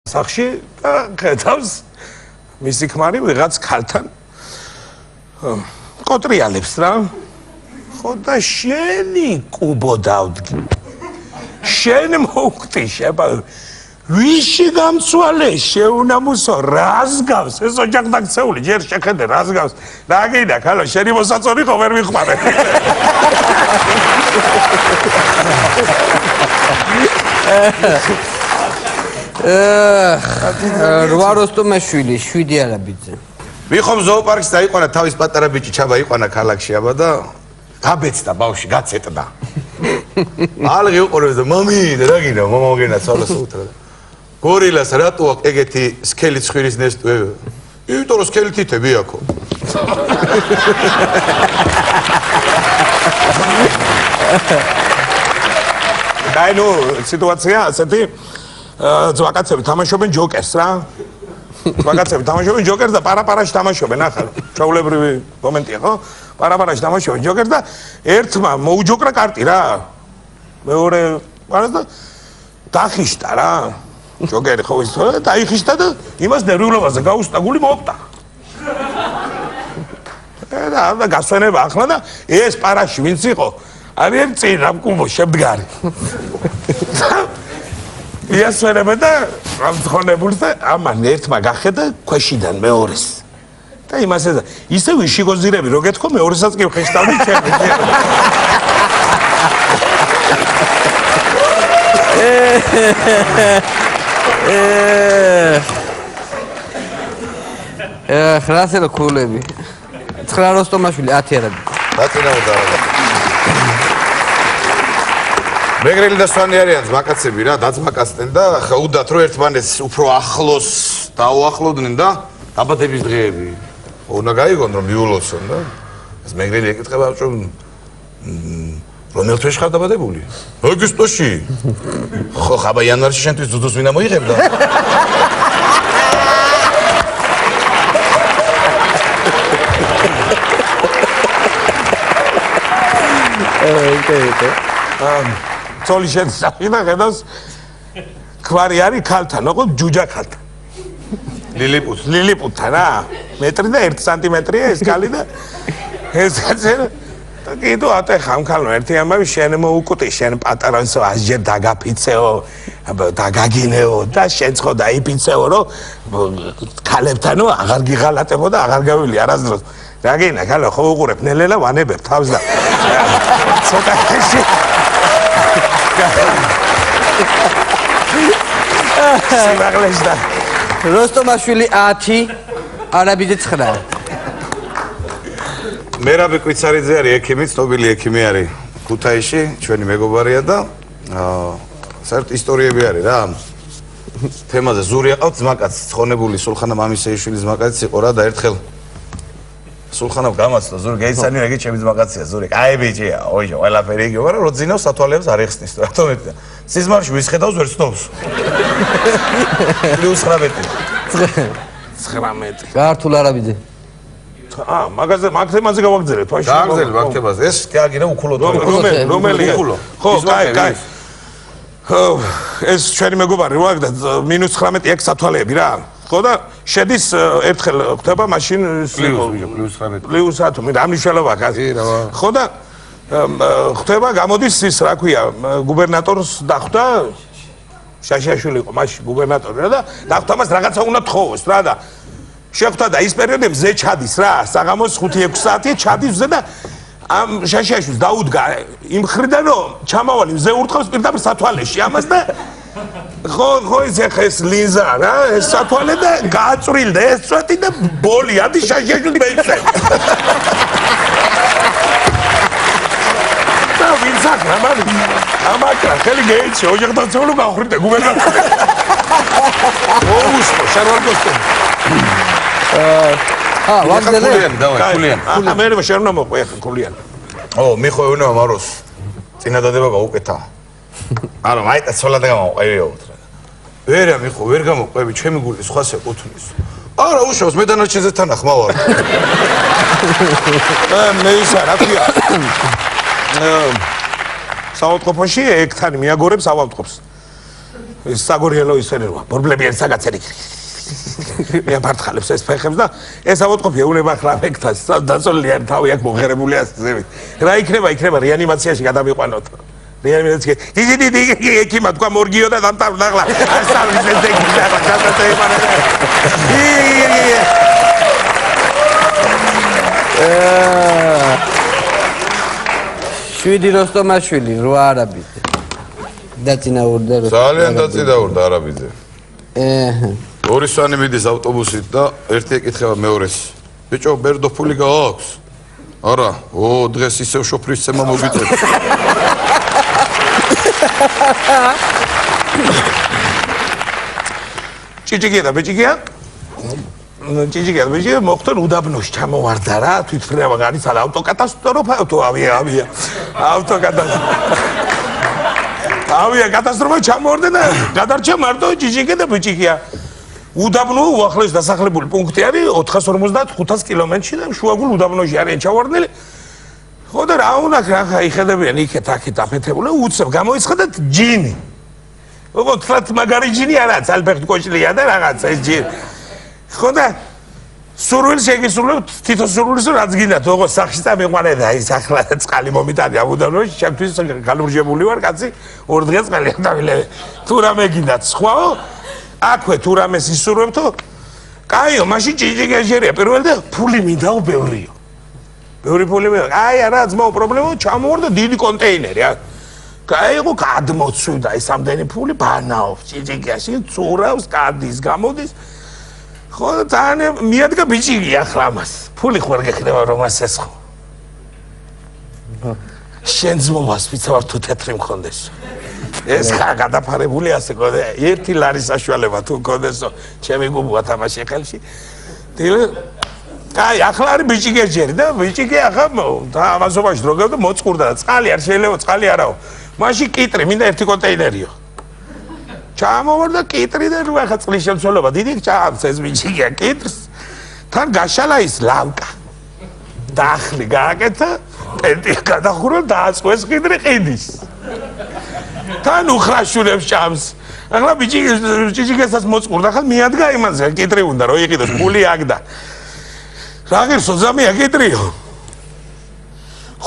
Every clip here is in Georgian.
სახში და ხედავს მისი ქმარი ვიღაც ქალთან კოტრიალებს რა. ხო და შენი კუბო დავდგი. შენ მოვხდი შეება ვიში გამცვალე შეუნამუსო რას გავს ეს ოჯახდაქცეული ჯერ შეხედე რას გავს რა გინდა ხალო შენი მოსაწონი ხო ვერ მიხმარე რვა როსტომაშვილი 7 არაბიძე მიხომ ზოოპარკს დაიყვანა თავის პატარა ბიჭი ჩაბა იყვანა ქალაქში აბა და გაბეცდა ბავში გაცეტდა ალღი უყურებს და მამი და რა გინდა მომოგენა ცალას უთრა გორილას რატო აქვს ეგეთი სქელი ცხვირის ნესტვე? იმიტომ რომ სქელი თითები აქვს. დაი ნუ სიტუაცია ასეთი ძვაკაცები თამაშობენ ჯოკერს რა. ძვაკაცები თამაშობენ ჯოკერს და პარაპარაში თამაშობენ ახლა. ჩაულებრივი მომენტია ხო? პარაპარაში თამაშობენ ჯოკერს და ერთმა მოუჯოკრა კარტი რა. მეორე პარას და დახიშტა რა. ჯოკერი ხო ის დაიხიშტა და იმას ნერვიულობაზე გაუსტა გული მოყდა. და გასვენება ახლა და ეს პარაში ვინც იყო? არიან წინ ამ კუბო შემდგარი. იასვენებდა და ამ თხოვნებულს და ამან ერთმა გახედა ქვეშიდან მეორეს. და იმას ეძა ისე ვიშიგოზირები რო გეთქო მეორესაც კი ვხეშტავდი ჩემი. ხრასელო ქულები 9 როსტომაშვილი 10 არაბი დაწინაურდა მეგრელი და სვანი არიან ძმაკაცები რა დაძმაკაცდნენ და უდათ რომ ერთმანეთს უფრო ახლოს დაუახლოვდნენ და დაბადების დღეები უნდა გაიგონ რომ მიულოცონ და ეს მეგრელი ეკითხება რომ რომელ თვეში ხარ დაბადებული? აგვისტოში. ხო, ხაბა იანვარში შენთვის ძუძუს ვინა მოიღებდა? ცოლი შეცახი და ხედავს ქმარი არის ქალთან, ოღონდ ჯუჯა ქალთან. ლილიპუტთან რა. მეტრი და 1 სანტიმეტრია ეს ქალი და ეს კაცი კიდო ატეხა ამ ქალო ერთი ამბავი შენ მოუკუტი შენ პატარანსო ასჯერ დაგაფიცეო დაგაგინეო და შენ ხო დაიფიცეო რომ ქალებთანო აღარ გიღალატებო და აღარ გავილი არასდროს რა გინდა ქალო ხო უყურებ ნელელა ვანებებ თავს და ცოტა ეში სიმაღლეში და როსტომაშვილი 10 არაბიძე 9 მერაბი კვიცარიძე არის ექიმი, ცნობილი ექიმი არის ქუთაისში, ჩვენი მეგობარია და საერთოდ ისტორიები არის რა. თემაზე ზური აყავთ ძმაკაცი, ცხონებული სულხანა მამისეიშვილის ძმაკაცი იყო რა და ერთხელ სულხანამ გამაცდა ზური გაიცანიო ეგ ჩემი ძმაკაცია ზური. კაი ბიჭია, ოიჯო, ყველაფერი იგივე, მაგრამ რო ძინავს სათვალეებს არ იხსნის, რატომ მეტია. სიზმარში ვის ხედავს ვერ ცნობს. პლუს 19. ქართულ არაბიძე მაგაზე მაგთემაზე გავაგზავნეთ თვაში. გააგზავნეთ მაგთემაზე. ეს გააგინა უქულოდ. რომელი? ხო, კაი. ეს ჩვენი მეგობარი რა და -19 ეგ სათვალეები რა. ხო და შედის ერთხელ ხდება მაშინ პლუს 10 მე ამ მნიშვნელობა აქვს. ხო და ხდება გამოდის ის რა ქვია გუბერნატორს დახვდა შაშაშვილი იყო მაშინ გუბერნატორი რა და დახვდა მას რაღაცა უნდა თხოვოს რა და შეხვდა და ის პერიოდი მზე ჩადის რა საღამოს 5-6 საათი ჩადის მზე და ამ შაშაშვილს დაუდგა იმ ხრიდან რომ ჩამავალი მზე ურტყავს პირდაპირ სათვალეში ამას და ხო ეს ლინზა რა ეს სათვალე და გააწვრილდა ეს წვეთი და ბოლი ადი შაშაშვილი მეიცე და ვინცაკ რამალი ამაკრა ხელი გეიცი ოჯახდაცოლო გახრიდე გუბერნატორი ოუშო შარვალკოსტი ვაგზელე ქულიან. მე რა შეიძლება მოყვე ახლა ქულიან. მიხო ეუნება მაროს. წინადადება გაუკეთა. არა, მაიტა ცოლად გამოყვევიო უთრა. ვერა მიხო, ვერ გამოყვევი, ჩემი გული სხვას ეკუთვნის. არა, უშავს მე დანარჩენზე თან ახმავარ. მე ისა რა ქვია. საავადმყოფოში ეგ თან მიაგორებს ავადმყოფს. საგორიელო ისერება პრობლემიან საგაცერი მე ფარტხალებს ეს ფეხებს და ეს ავოტყოფია უნება ახლა აფექტას დაწოლიან თავი აქ მოღერებული ასწევი რა იქნება რეანიმაციაში გადამიყვანოთ რეანიმაციაში დიდი ექიმა თქვა მორგიო და დამტარდა ახლა ასწავლის ეს ექიმი და გადაწევა შვიდი როსტომაშვილი 8 არაბიძე დაწინაურდა ძალიან დაწინაურდა არაბიძე ორი სვანი მიდის ავტობუსით და ერთი ეკითხება მეორეს ბიჭო ბერდო ფული გააქვს არა დღეს ისევ შოფრის ცემა მოგიწევ ჭიჭიკია მოხდარ უდაბნოში ჩამოვარდა რა თვითფრენა არის არა ავტოკატასტროფა თუ ავიაკატასტროფა ჩამოვარდა და გადარჩა მარტო ჭიჭიკია და ბიჭიკია უდაბნო უახლოეს დასახლებული პუნქტი არის 455 კილომეტრში და შუაგულ უდაბნოში არიან ჩავარდნილი ხო და რა უნდა ხა იხედებიან იქეთ აქეთ აფეთებული უცებ გამოიცხადეთ ჯინი ოღონდ თლათ მაგარი ჯინი არა ალბერტ კოჭლია და რაღაცა ეს ჯინი ხო და სურვილს შეგისრულებთ თითო სურვილს რაც გინდათ ოღონდ სახში წამიყვანე და ის ახლა წყალი მომიტანე უდაბნოში ჩემთვის გალურჯებული ვარ კაცი 2 დღე წყალი დავილე თუ რამე გინდათ სხვაო აქვე თუ რამეს ისურვებთო კაიო მაშინ ჭიჭიკია ჯერია პირველ და ფული მინდაო ბევრიო ბევრი ფული მე აი არა ძმაო პრობლემა ჩამოვარდა დიდი კონტეინერი კაიო გადმოცვიდა ის ამდენი ფული ბანაო ჭიჭიკიაში წურავს გადის გამოდის ხო ძალიან მიადგა ბიჭიკია ახლა მას ფული ხوار გექნება რომ ასეს ხო შენ ძმობას ვიცავ თუ თეთრი მქონდეს ეს გადაფარებული ასე ყოდა ერთი ლარის საშუალება თუ მქონდესო ჩემი გუბოა თამაში ხელში კაი ახლა არის ბიჭიკია ჯერი და ბიჭიკია ახლა ამასობაში დროგავდა მოწყურდა და წყალი არ შეიძლება წყალი არაო მაშინ კიტრი მინდა ერთი კონტეინერიო ჩამოვარდა კიტრი და ნუ ახლა წყლის შემცველობა დიდი ჩამს ეს ბიჭიკია კიტრს თან გაშალა ის ლავკა დახლი გააკეთა პენტი გადახურა და აწყვეს კიტრი ყიდის თან უხრაშულებს ჭამს ახლა ჭიჭიკიასაც მოწყურდა ახლა მიადგა იმაზე კიტრი უნდა რომ იყიდოს ფული აგდა რა ღირსო ზამია კიტრიო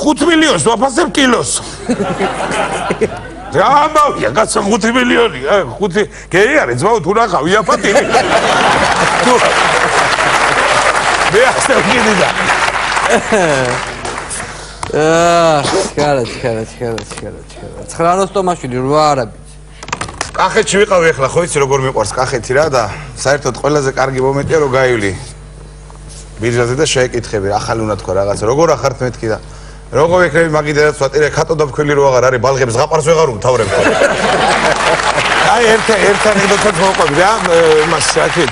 5 მილიონს ვაფასებ კილოს რა ამბავია კაცო 5 მილიონი 5 გეი არის ძმაო თუ რა ხავი აფატინი მე ასე ვიგდი და ხარა 9 როსტომაშვილი 8 არაბიძე კახეთში ვიყავი ახლა ხო იცი როგორ მიყვარს კახეთი რა და საერთოდ ყველაზე კარგი მომენტია რომ გაივლი ბირჟაზე და შეეკითხები ახალი უნდა თქვა რაღაცა როგორ ახართ მეთქი და როგორ ვიქნები მაგიდანაც ვატირე ხატო და ფქვილი რო აღარ არის ბალღებს ზღაპარს ვეღარ უმთავრებ აი ერთ ანეკდოტას მოყვები რა მას აქეთ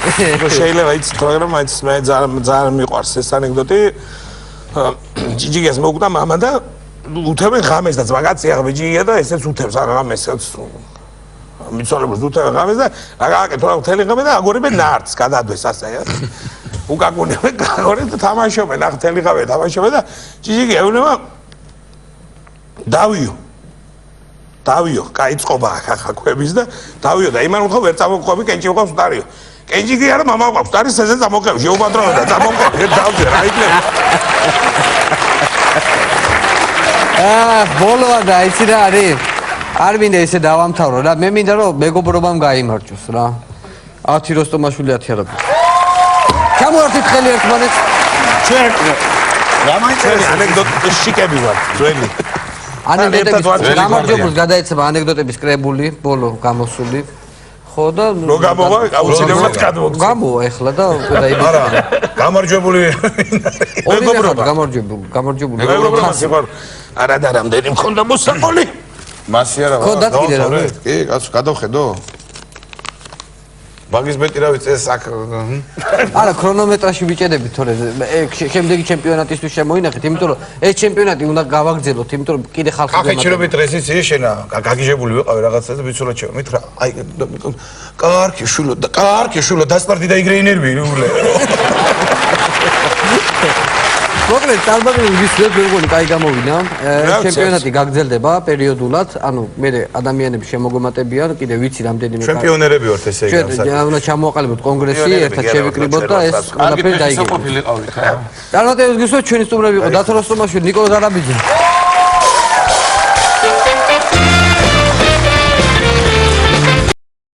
შეიძლება იცით მაგრამ მაინც მე ძალიან მიყვარს ეს ანეკდოტი ჭიჭიკიას მოკვდა მამა და უთებენ ღამეს და მაგაცია ბიჭია და ესეც უთებს ღამესაც მიცვალებულს უთებენ ღამეს და რა გააკეთო რა მთელი ღამე და აგორებენ ნარტს გადადვეს ასე უკაკუნებენ გაგორენ და თამაშობენ ახ მთელი ღამე თამაშობენ და ჭიჭიკია ეუბნება დავიო კაი წყობა ახლა კვების და დავიო და იმან უთხო ვერ წამოყვები კენჭი უყავს დარიო კენჭი კი არა მამა უყავს დარის ესე წამოყვები შეუბადროა და წამოყვები დავზე რა იქნება ბოლოა და იცი რა არის არ მინდა ესე დავამთავრო რა მე მინდა რომ მეგობრობამ გაიმარჯოს რა 10 როსტომაშვილი 10 არაბიძე ჩამოვარდით ხელი ერთმანეთს ჩვენ რა მაინტერესებს ანეკდოტის შიკები ვარ ძველი ანეკდოტების გამარჯვებულს გადაეცემა ანეკდოტების კრებული ბოლო გამოსული ხო და რო გამოვა აუცილებლად გადმოგწევ გამოვა ეხლა და არა გამარჯვებული მეგობრობა გამარჯვებული მეგობრობა სიყარ არა და რამდენი მქონდა მოსაყოლი მასი არა ხო დადგინე რა კი კაცო გადავხედო ბაგის მეტი რა ვიცი ეს აქ არა ქრონომეტრაში ვიჭედებით თორე შემდეგი ჩემპიონატისთვის შემოინახეთ იმიტომ რომ ეს ჩემპიონატი უნდა გავაგრძელოთ იმიტომ რომ კიდე ხალხი კახეთში რომ დღეს იცი შენა გაგიჟებული ვიყავი რაღაცა და ვიცოლა ჩემით რა აი კარგი შულო დასპარდი და იგრე ენერგი რულე მოკლედ წარმატებული ვისწრებთ როგორი კაი გამოვიდა. ჩემპიონატი გაგრძელდება პერიოდულად, ანუ მე ადამიანები შემოგომატებიან, კიდე ვიცი რამდენიმე ჩემპიონერები ვართ ესე იგი ამ ჩვენ უნდა ჩამოვაყალიბოთ კონგრესი, ერთად შევიკრიბოთ და ეს ყველაფერი დაიგებოთ. ყოფილიყავით. წარმატებებს გისურვებთ ჩვენი სტუმრები იყო დათო როსტომაშვილი, ნიკოლოზ არაბიძე.